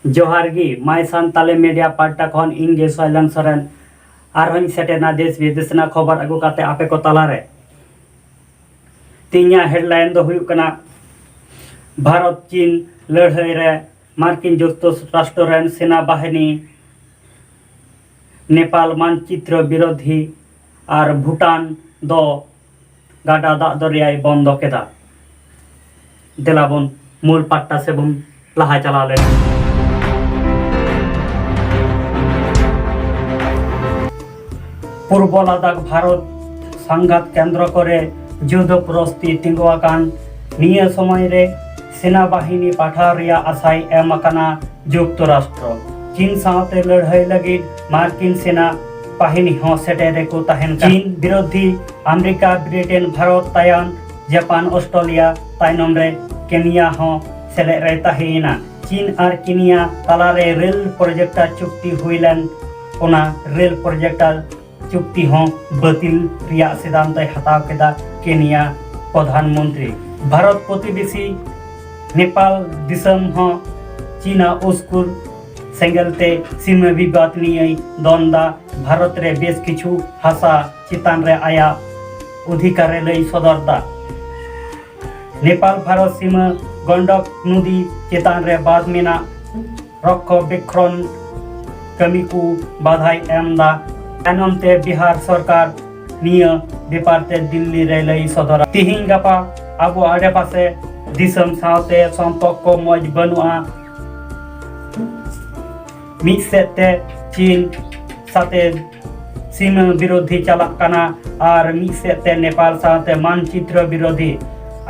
जोहारगी my Santali media पार्टा खन इंगे सैलन सोरेन आरहन सेटेना देश विदेशना खबर अगु काते आपे को तलारे तीनिया हेडलाइन दो हुयुक कना भारत चीन लड़ाई रे मार्किन जुक्तराष्ट्र रेन सेना बाहिनी नेपाल मानचित्र विरोधी और भूटान दो गाडा दाग दरियाय बंद केदा देलाबन मूल पाट्टा से बन लहा चला ले पूर्व लद्दाख भारत संघात केंद्र करे युद्ध प्रस्ती तिंगुआकान निया समय रे सेना बाहिनी पाठा रिया आशाय एम अकाना जुक्तराष्ट्र चीन साथे लड़ाई लगी मार्किन सेना बाहिनी हो सेटेरे को तहन चीन विरोधी अमेरिका ब्रिटेन भारत तायन जापान ऑस्ट्रेलिया तायनम रे केनिया हो सेले रे तहेना चीन और केनिया तलारे रेल प्रोजेक्ट चुक्ति हुईलन ओना रेल प्रोजेक्ट चुक्ति हो बातिल रिया सिद्धांत हताव केदा केनिया प्रधानमंत्री भारत प्रतिवेशी नेपाल दिसम हो चीना उस्कुर सेंगलते सीमा विवाद निये दोंदा भारत रे बेस किछु हासा चितान रे आया अधिकार लई सदरदा नेपाल भारत सीमा गंडक नदी चितान रे बाद मेना रक्ष बेखरन कमी को बाधाई एमदा एनमते बिहार सरकार निय बेपारते दिल्ली रे लई सदरा तिहिं गापा आबो आडे पासे दिसम साथे संपर्क को मज बनुआ मिसेते चीन साथे सीमा विरोधी चलाकाना और मिसेते नेपाल साथे मानचित्र विरोधी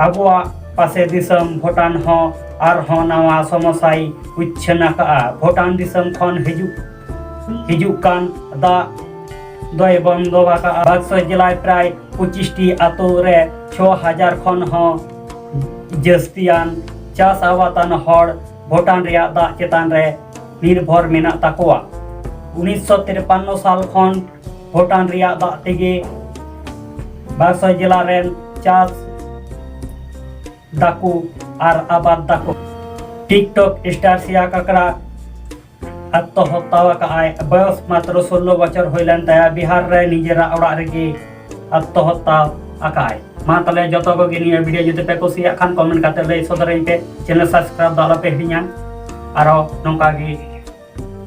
आबुआ पासे दिसम भूटान हो और हो नवा समस्याई उच्छना का भूटान दिसम खन हिजुकान दा दय बंदोबा का बाक्सर जिला प्राय 25टी आतो रे 6000 खन हो जस्तियान चास आवातान हर भूटान रिया दा चेतान रे निर्भर मेना ताकुआ 1953 साल खन भूटान रिया दा तेगे बाक्सर जिला रेन चास दाकू और आबाद दाकू टिकटॉक स्टार सिया काकरा आत्महत्या का आय बयस मात्र 16 बछर होइलन तया बिहार रे निजेरा ओड़ा रेगे आत्महत्या आकाय मा तले जतो को गिनिया वीडियो जते पे कुसिया खान कमेंट काते लई सदरइन पे चैनल सब्सक्राइब दाला पे हिडिया आरो नोंका गी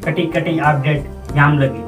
कटी अपडेट नाम लगी।